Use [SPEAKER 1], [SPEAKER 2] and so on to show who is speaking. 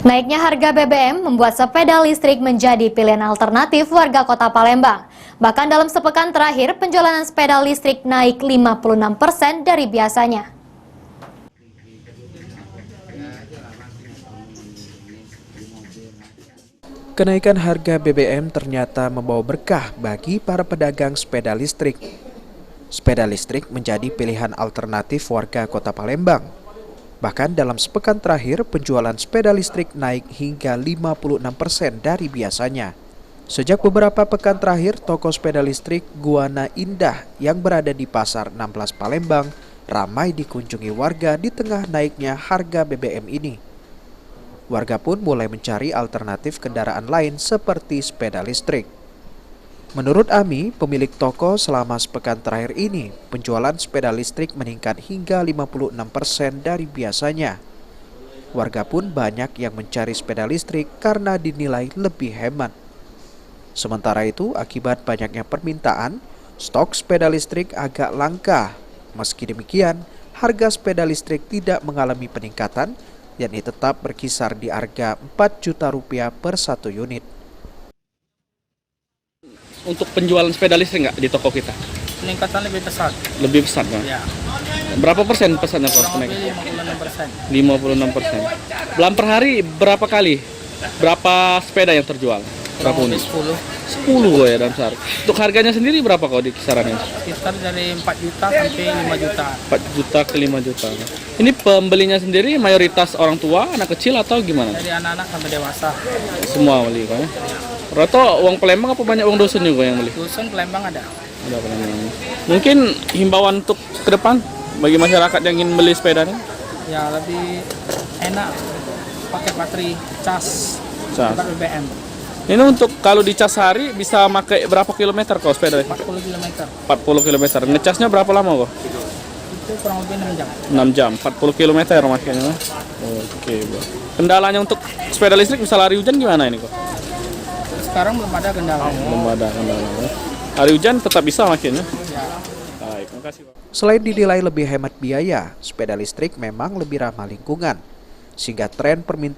[SPEAKER 1] Naiknya harga BBM membuat sepeda listrik menjadi pilihan alternatif warga Kota Palembang. Bahkan dalam sepekan terakhir, penjualan sepeda listrik naik 56% dari biasanya.
[SPEAKER 2] Kenaikan harga BBM ternyata membawa berkah bagi para pedagang sepeda listrik. Sepeda listrik menjadi pilihan alternatif warga Kota Palembang. Bahkan dalam sepekan terakhir, penjualan sepeda listrik naik hingga 56% dari biasanya. Sejak beberapa pekan terakhir, toko sepeda listrik Guana Indah yang berada di Pasar 16 Palembang ramai dikunjungi warga di tengah naiknya harga BBM ini. Warga pun mulai mencari alternatif kendaraan lain seperti sepeda listrik. Menurut Ami, pemilik toko, selama sepekan terakhir ini, penjualan sepeda listrik meningkat hingga 56% dari biasanya. Warga pun banyak yang mencari sepeda listrik karena dinilai lebih hemat. Sementara itu, akibat banyaknya permintaan, stok sepeda listrik agak langka. Meski demikian, harga sepeda listrik tidak mengalami peningkatan, yakni tetap berkisar di harga Rp4 juta per satu unit.
[SPEAKER 3] Untuk penjualan sepeda listrik nggak di toko kita?
[SPEAKER 4] Peningkatan lebih besar.
[SPEAKER 3] Lebih besar kan?
[SPEAKER 4] Ya.
[SPEAKER 3] Berapa persen pesannya Pak?
[SPEAKER 4] Kurang lebih 56%.
[SPEAKER 3] 56%. Dalam per hari berapa kali? Berapa sepeda yang terjual? Berapa
[SPEAKER 4] Kurang
[SPEAKER 3] unit?
[SPEAKER 4] lebih 10.
[SPEAKER 3] 10 ya dalam sehari. Untuk harganya sendiri berapa kau di kisarannya?
[SPEAKER 4] Sekitar dari 4 juta sampai 5 juta.
[SPEAKER 3] 4 juta ke 5 juta. Ini pembelinya sendiri mayoritas orang tua, anak kecil atau gimana?
[SPEAKER 4] Dari anak-anak sampai dewasa.
[SPEAKER 3] Semua beli kan? Rata uang Palembang apa banyak uang dusun juga yang beli?
[SPEAKER 4] Dusun Palembang ada.
[SPEAKER 3] Ada Palembang. Mungkin himbauan untuk ke depan bagi masyarakat yang ingin beli sepeda nih?
[SPEAKER 4] Ya lebih enak pakai baterai cas.
[SPEAKER 3] Cas.
[SPEAKER 4] Pakai BBM.
[SPEAKER 3] Ini untuk kalau dicas sehari bisa pakai berapa kilometer kok sepeda?
[SPEAKER 4] 40 km.
[SPEAKER 3] 40 km. Ngecasnya berapa lama kok?
[SPEAKER 4] Itu kurang lebih 6 jam.
[SPEAKER 3] 6 jam, 40 km makanya. Oke, Bro. Kendalanya untuk sepeda listrik bisa lari hujan gimana ini kok?
[SPEAKER 4] Sekarang belum ada kendala.
[SPEAKER 3] Belum ada kendala. Hari hujan tetap bisa makanya.
[SPEAKER 4] Ya.
[SPEAKER 3] Baik, makasih Pak.
[SPEAKER 2] Selain dinilai lebih hemat biaya, sepeda listrik memang lebih ramah lingkungan, sehingga tren permintaan